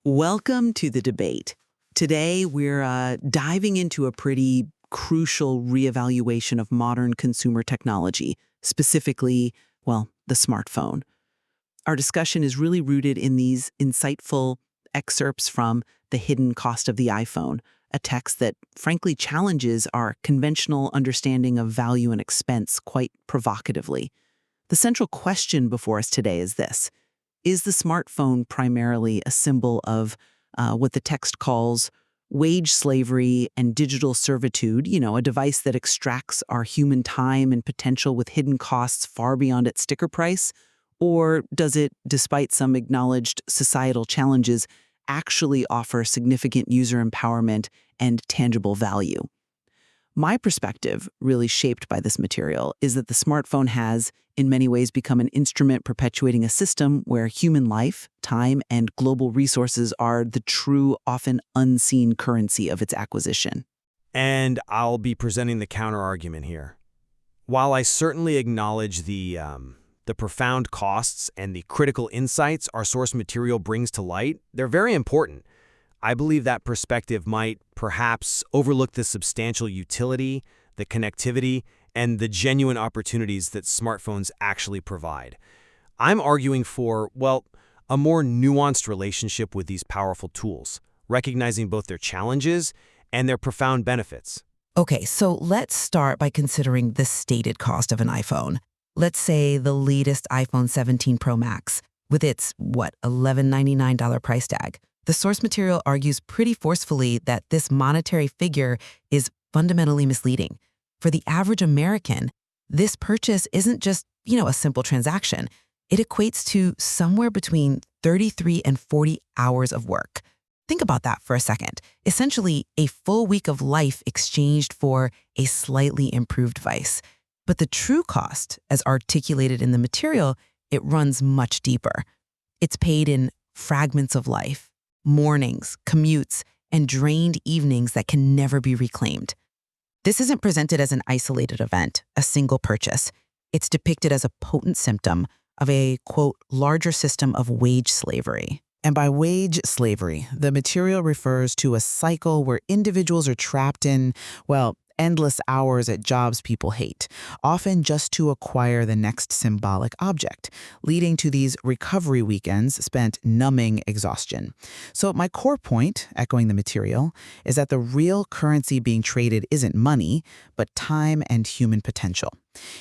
Welcome to the debate. Today, we're diving into a pretty crucial reevaluation of modern consumer technology, specifically, well, the smartphone. Our discussion is really rooted in these insightful excerpts from The Hidden Cost of the iPhone, a text that frankly challenges our conventional understanding of value and expense quite provocatively. The central question before us today is this: is the smartphone primarily a symbol of what the text calls wage slavery and digital servitude, a device that extracts our human time and potential with hidden costs far beyond its sticker price? Or does it, despite some acknowledged societal challenges, actually offer significant user empowerment and tangible value? My perspective, really shaped by this material, is that the smartphone has, in many ways, become an instrument perpetuating a system where human life, time, and global resources are the true, often unseen currency of its acquisition. And I'll be presenting the counter-argument here. While I certainly acknowledge the profound costs and the critical insights our source material brings to light, they're very important. I believe that perspective might perhaps overlook the substantial utility, the connectivity, and the genuine opportunities that smartphones actually provide. I'm arguing for, well, a more nuanced relationship with these powerful tools, recognizing both their challenges and their profound benefits. Okay, so let's start by considering the stated cost of an iPhone. Let's say the latest iPhone 17 Pro Max, with its, $1,199 price tag. The source material argues pretty forcefully that this monetary figure is fundamentally misleading. For the average American, this purchase isn't just, a simple transaction. It equates to somewhere between 33 and 40 hours of work. Think about that for a second. Essentially, a full week of life exchanged for a slightly improved device. But the true cost, as articulated in the material, it runs much deeper. It's paid in fragments of life, mornings, commutes, and drained evenings that can never be reclaimed. This isn't presented as an isolated event, a single purchase. It's depicted as a potent symptom of a, quote, larger system of wage slavery. And by wage slavery, the material refers to a cycle where individuals are trapped in, endless hours at jobs people hate, often just to acquire the next symbolic object, leading to these recovery weekends spent numbing exhaustion. So my core point, echoing the material, is that the real currency being traded isn't money, but time and human potential.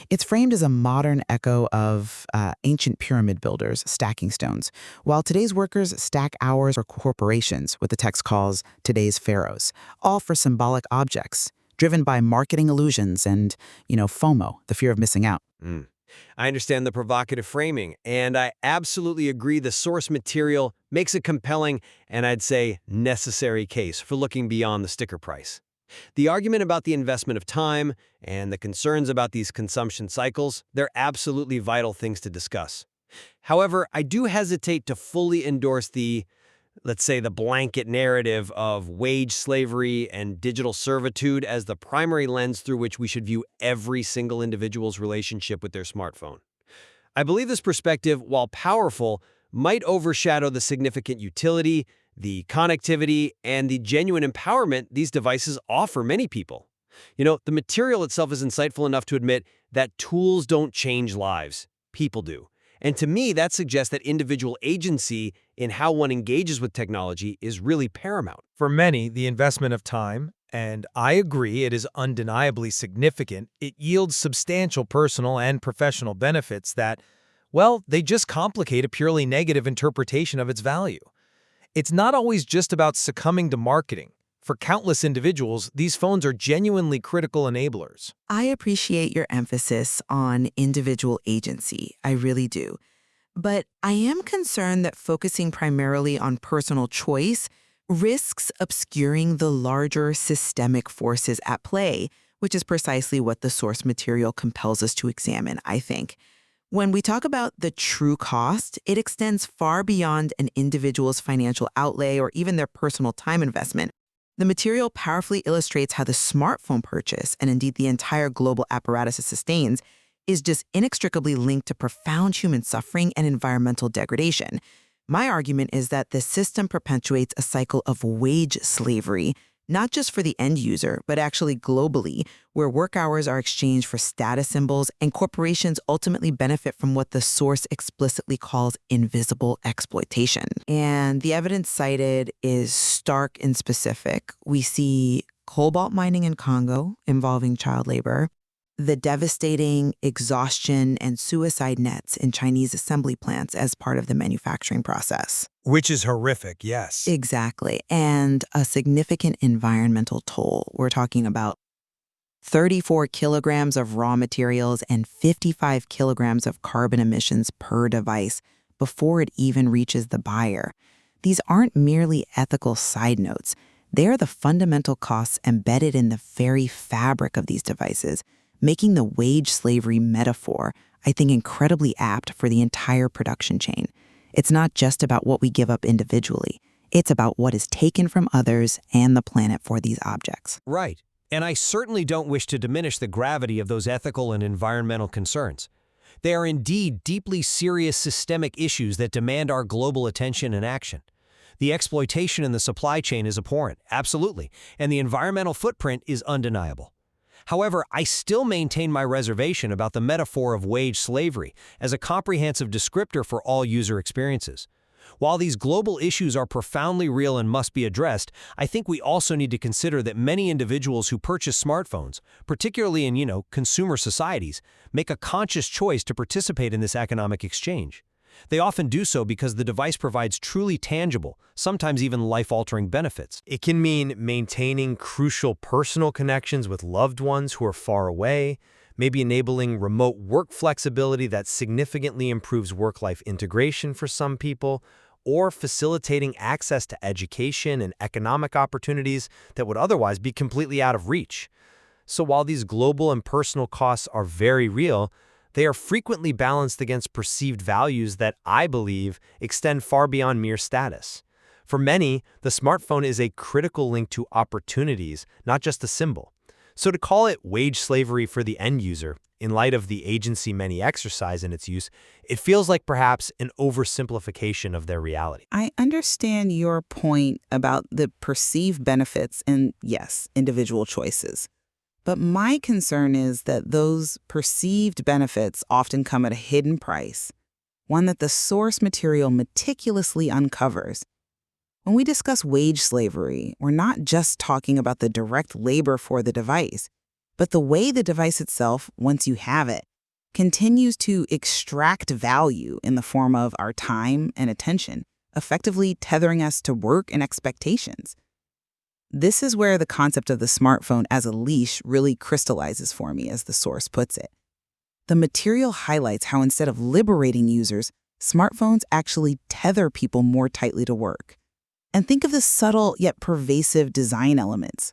It's framed as a modern echo of ancient pyramid builders stacking stones, while today's workers stack hours or corporations, what the text calls today's pharaohs, all for symbolic objects, driven by marketing illusions and, FOMO, the fear of missing out. I understand the provocative framing, and I absolutely agree the source material makes a compelling and I'd say necessary case for looking beyond the sticker price. The argument about the investment of time and the concerns about these consumption cycles, they're absolutely vital things to discuss. However, I do hesitate to fully endorse let's say the blanket narrative of wage slavery and digital servitude as the primary lens through which we should view every single individual's relationship with their smartphone. I believe this perspective, while powerful, might overshadow the significant utility, the connectivity, and the genuine empowerment these devices offer many people. The material itself is insightful enough to admit that tools don't change lives, people do. And to me, that suggests that individual agency in how one engages with technology is really paramount. For many, the investment of time, and I agree it is undeniably significant, it yields substantial personal and professional benefits that, they just complicate a purely negative interpretation of its value. It's not always just about succumbing to marketing. For countless individuals, these phones are genuinely critical enablers. I appreciate your emphasis on individual agency. I really do. But I am concerned that focusing primarily on personal choice risks obscuring the larger systemic forces at play, which is precisely what the source material compels us to examine, I think. When we talk about the true cost, it extends far beyond an individual's financial outlay or even their personal time investment. The material powerfully illustrates how the smartphone purchase, and indeed the entire global apparatus it sustains, is just inextricably linked to profound human suffering and environmental degradation. My argument is that the system perpetuates a cycle of wage slavery, not just for the end user, but actually globally, where work hours are exchanged for status symbols and corporations ultimately benefit from what the source explicitly calls invisible exploitation. And the evidence cited is stark and specific. We see cobalt mining in Congo involving child labor, the devastating exhaustion and suicide nets in Chinese assembly plants as part of the manufacturing process. Which is horrific, yes. Exactly. And a significant environmental toll. We're talking about 34 kilograms of raw materials and 55 kilograms of carbon emissions per device before it even reaches the buyer. These aren't merely ethical side notes. They are the fundamental costs embedded in the very fabric of these devices, making the wage slavery metaphor, I think, incredibly apt for the entire production chain. It's not just about what we give up individually. It's about what is taken from others and the planet for these objects. Right. And I certainly don't wish to diminish the gravity of those ethical and environmental concerns. They are indeed deeply serious systemic issues that demand our global attention and action. The exploitation in the supply chain is abhorrent, absolutely, and the environmental footprint is undeniable. However, I still maintain my reservation about the metaphor of wage slavery as a comprehensive descriptor for all user experiences. While these global issues are profoundly real and must be addressed, I think we also need to consider that many individuals who purchase smartphones, particularly in, consumer societies, make a conscious choice to participate in this economic exchange. They often do so because the device provides truly tangible, sometimes even life-altering benefits. It can mean maintaining crucial personal connections with loved ones who are far away, maybe enabling remote work flexibility that significantly improves work-life integration for some people, or facilitating access to education and economic opportunities that would otherwise be completely out of reach. So while these global and personal costs are very real, they are frequently balanced against perceived values that, I believe, extend far beyond mere status. For many, the smartphone is a critical link to opportunities, not just a symbol. So to call it wage slavery for the end user, in light of the agency many exercise in its use, it feels like perhaps an oversimplification of their reality. I understand your point about the perceived benefits and, yes, individual choices. But my concern is that those perceived benefits often come at a hidden price, one that the source material meticulously uncovers. When we discuss wage slavery, we're not just talking about the direct labor for the device, but the way the device itself, once you have it, continues to extract value in the form of our time and attention, effectively tethering us to work and expectations. This is where the concept of the smartphone as a leash really crystallizes for me, as the source puts it. The material highlights how instead of liberating users, smartphones actually tether people more tightly to work. And think of the subtle yet pervasive design elements.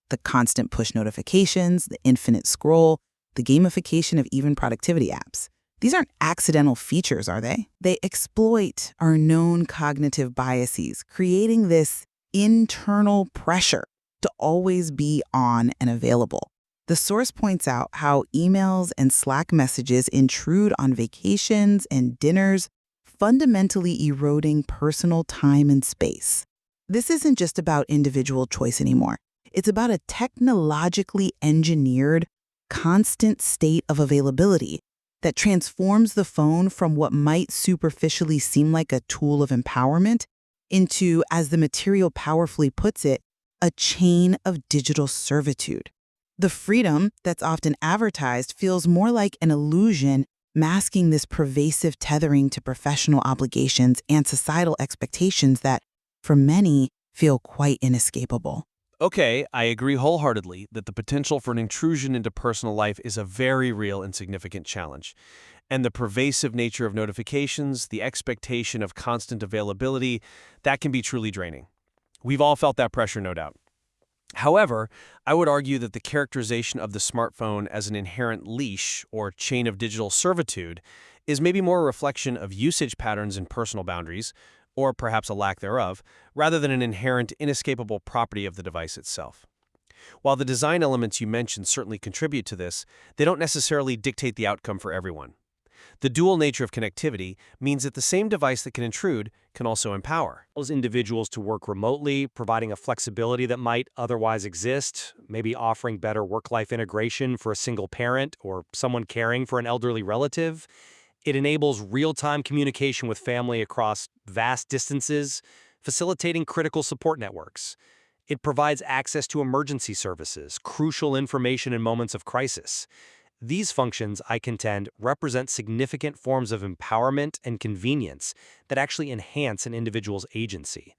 The constant push notifications, the infinite scroll, the gamification of even productivity apps. These aren't accidental features, are they? They exploit our known cognitive biases, creating this internal pressure to always be on and available. The source points out how emails and Slack messages intrude on vacations and dinners, fundamentally eroding personal time and space. This isn't just about individual choice anymore. It's about a technologically engineered, constant state of availability that transforms the phone from what might superficially seem like a tool of empowerment into, as the material powerfully puts it, a chain of digital servitude. The freedom that's often advertised feels more like an illusion, masking this pervasive tethering to professional obligations and societal expectations that, for many, feel quite inescapable. Okay, I agree wholeheartedly that the potential for an intrusion into personal life is a very real and significant challenge. And the pervasive nature of notifications, the expectation of constant availability, that can be truly draining. We've all felt that pressure, no doubt. However, I would argue that the characterization of the smartphone as an inherent leash or chain of digital servitude is maybe more a reflection of usage patterns and personal boundaries, or perhaps a lack thereof, rather than an inherent, inescapable property of the device itself. While the design elements you mentioned certainly contribute to this, they don't necessarily dictate the outcome for everyone. The dual nature of connectivity means that the same device that can intrude can also empower. Allows individuals to work remotely, providing a flexibility that might otherwise exist, maybe offering better work-life integration for a single parent or someone caring for an elderly relative. It enables real-time communication with family across vast distances, facilitating critical support networks. It provides access to emergency services, crucial information in moments of crisis. These functions, I contend, represent significant forms of empowerment and convenience that actually enhance an individual's agency.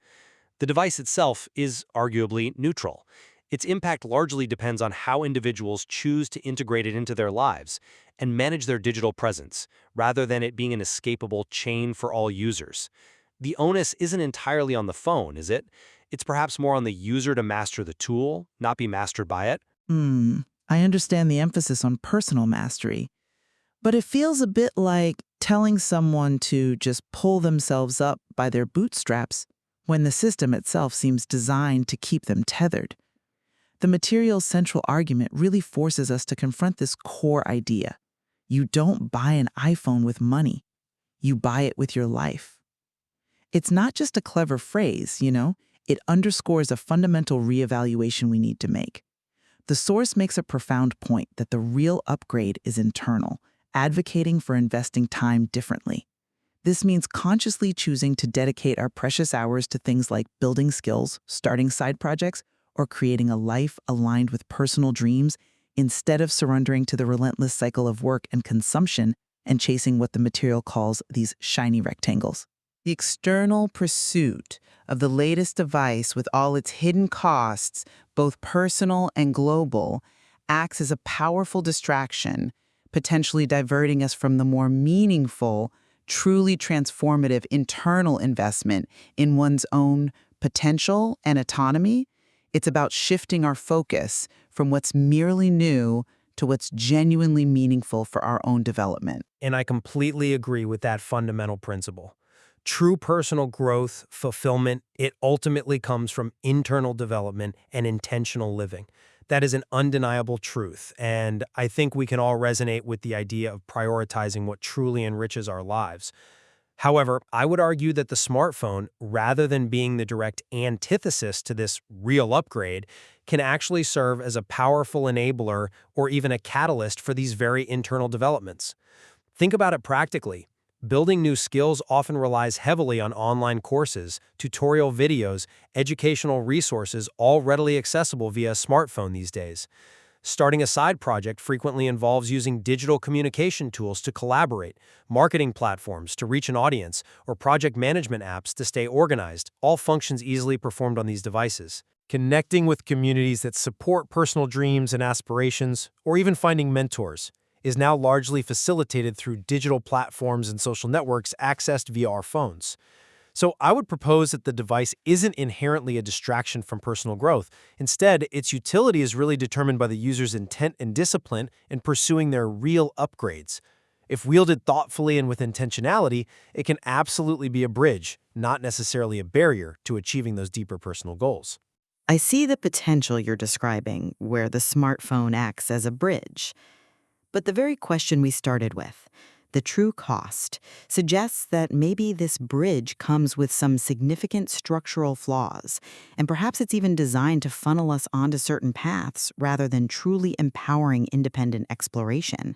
The device itself is arguably neutral. Its impact largely depends on how individuals choose to integrate it into their lives and manage their digital presence, rather than it being an escapable chain for all users. The onus isn't entirely on the phone, is it? It's perhaps more on the user to master the tool, not be mastered by it. I understand the emphasis on personal mastery, but it feels a bit like telling someone to just pull themselves up by their bootstraps when the system itself seems designed to keep them tethered. The material's central argument really forces us to confront this core idea. You don't buy an iPhone with money. You buy it with your life. It's not just a clever phrase, it underscores a fundamental reevaluation we need to make. The source makes a profound point that the real upgrade is internal, advocating for investing time differently. This means consciously choosing to dedicate our precious hours to things like building skills, starting side projects, or creating a life aligned with personal dreams instead of surrendering to the relentless cycle of work and consumption and chasing what the material calls these shiny rectangles. The external pursuit of the latest device with all its hidden costs, both personal and global, acts as a powerful distraction, potentially diverting us from the more meaningful, truly transformative internal investment in one's own potential and autonomy. It's about shifting our focus from what's merely new to what's genuinely meaningful for our own development. And I completely agree with that fundamental principle. True personal growth, fulfillment, it ultimately comes from internal development and intentional living. That is an undeniable truth, and I think we can all resonate with the idea of prioritizing what truly enriches our lives. However, I would argue that the smartphone, rather than being the direct antithesis to this real upgrade, can actually serve as a powerful enabler or even a catalyst for these very internal developments. Think about it practically. Building new skills often relies heavily on online courses, tutorial videos, educational resources, all readily accessible via a smartphone these days. Starting a side project frequently involves using digital communication tools to collaborate, marketing platforms to reach an audience, or project management apps to stay organized, all functions easily performed on these devices. Connecting with communities that support personal dreams and aspirations, or even finding mentors, is now largely facilitated through digital platforms and social networks accessed via our phones. So I would propose that the device isn't inherently a distraction from personal growth. Instead, its utility is really determined by the user's intent and discipline in pursuing their real upgrades. If wielded thoughtfully and with intentionality, it can absolutely be a bridge, not necessarily a barrier, to achieving those deeper personal goals. I see the potential you're describing, where the smartphone acts as a bridge. But the very question we started with, the true cost, suggests that maybe this bridge comes with some significant structural flaws, and perhaps it's even designed to funnel us onto certain paths rather than truly empowering independent exploration.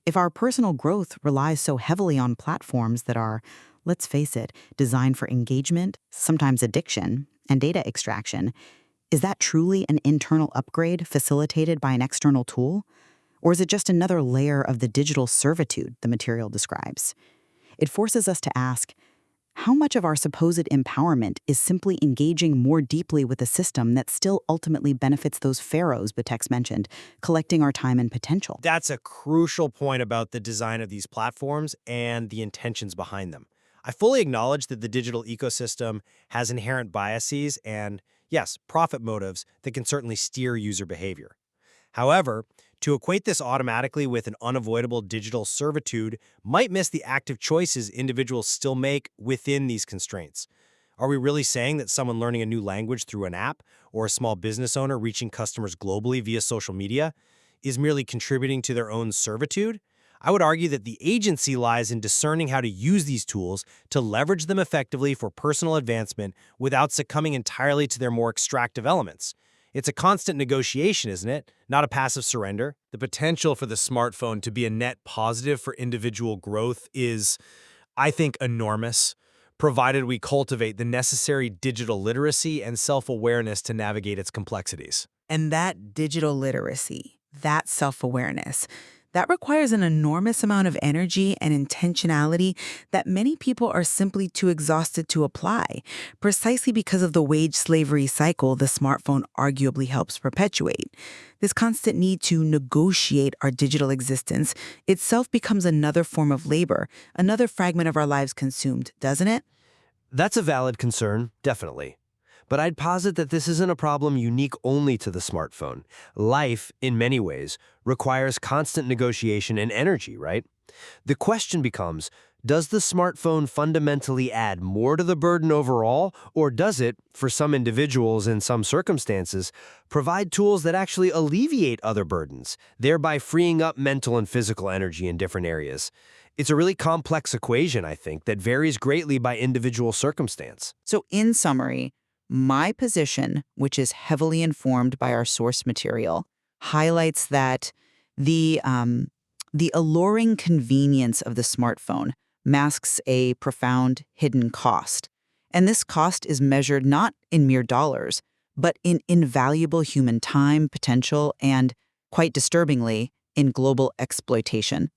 If our personal growth relies so heavily on platforms that are, let's face it, designed for engagement, sometimes addiction, and data extraction, is that truly an internal upgrade facilitated by an external tool? Or is it just another layer of the digital servitude the material describes? It forces us to ask, how much of our supposed empowerment is simply engaging more deeply with a system that still ultimately benefits those pharaohs Batek's mentioned, collecting our time and potential? That's a crucial point about the design of these platforms and the intentions behind them. I fully acknowledge that the digital ecosystem has inherent biases and, yes, profit motives that can certainly steer user behavior. However, to equate this automatically with an unavoidable digital servitude might miss the active choices individuals still make within these constraints. Are we really saying that someone learning a new language through an app or a small business owner reaching customers globally via social media is merely contributing to their own servitude? I would argue that the agency lies in discerning how to use these tools to leverage them effectively for personal advancement without succumbing entirely to their more extractive elements. It's a constant negotiation, isn't it? Not a passive surrender. The potential for the smartphone to be a net positive for individual growth is, I think, enormous, provided we cultivate the necessary digital literacy and self-awareness to navigate its complexities. And that digital literacy, that self-awareness, that requires an enormous amount of energy and intentionality that many people are simply too exhausted to apply, precisely because of the wage slavery cycle the smartphone arguably helps perpetuate. This constant need to negotiate our digital existence itself becomes another form of labor, another fragment of our lives consumed, doesn't it? That's a valid concern, definitely. But I'd posit that this isn't a problem unique only to the smartphone. Life, in many ways, requires constant negotiation and energy, right? The question becomes, does the smartphone fundamentally add more to the burden overall, or does it, for some individuals in some circumstances, provide tools that actually alleviate other burdens, thereby freeing up mental and physical energy in different areas? It's a really complex equation, I think, that varies greatly by individual circumstance. So in summary, my position, which is heavily informed by our source material, highlights that the alluring convenience of the smartphone masks a profound hidden cost. And this cost is measured not in mere dollars, but in invaluable human time, potential, and, quite disturbingly, in global exploitation.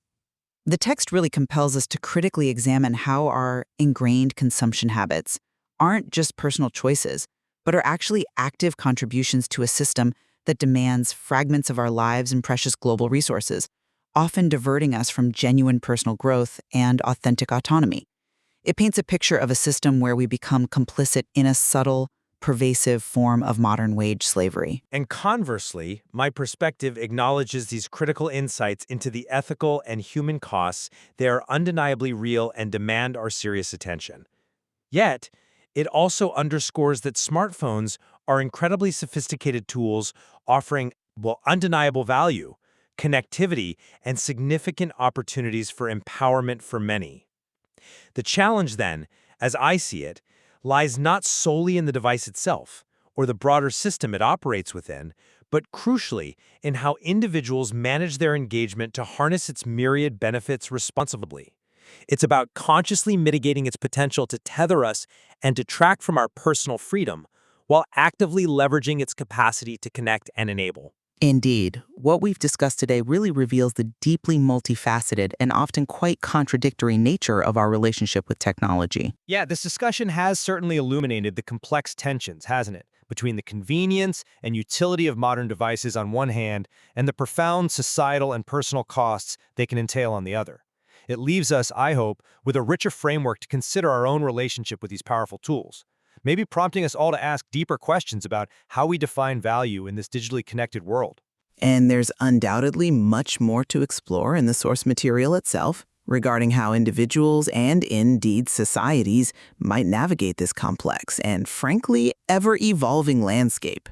The text really compels us to critically examine how our ingrained consumption habits aren't just personal choices, but are actually active contributions to a system that demands fragments of our lives and precious global resources, often diverting us from genuine personal growth and authentic autonomy. It paints a picture of a system where we become complicit in a subtle, pervasive form of modern wage slavery. And conversely, my perspective acknowledges these critical insights into the ethical and human costs. They are undeniably real and demand our serious attention. Yet, it also underscores that smartphones are incredibly sophisticated tools offering, undeniable value, connectivity, and significant opportunities for empowerment for many. The challenge then, as I see it, lies not solely in the device itself or the broader system it operates within, but crucially in how individuals manage their engagement to harness its myriad benefits responsibly. It's about consciously mitigating its potential to tether us and detract from our personal freedom, while actively leveraging its capacity to connect and enable. Indeed, what we've discussed today really reveals the deeply multifaceted and often quite contradictory nature of our relationship with technology. Yeah, this discussion has certainly illuminated the complex tensions, hasn't it, between the convenience and utility of modern devices on one hand and the profound societal and personal costs they can entail on the other. It leaves us, I hope, with a richer framework to consider our own relationship with these powerful tools, maybe prompting us all to ask deeper questions about how we define value in this digitally connected world. And there's undoubtedly much more to explore in the source material itself regarding how individuals and indeed societies might navigate this complex and, frankly, ever-evolving landscape.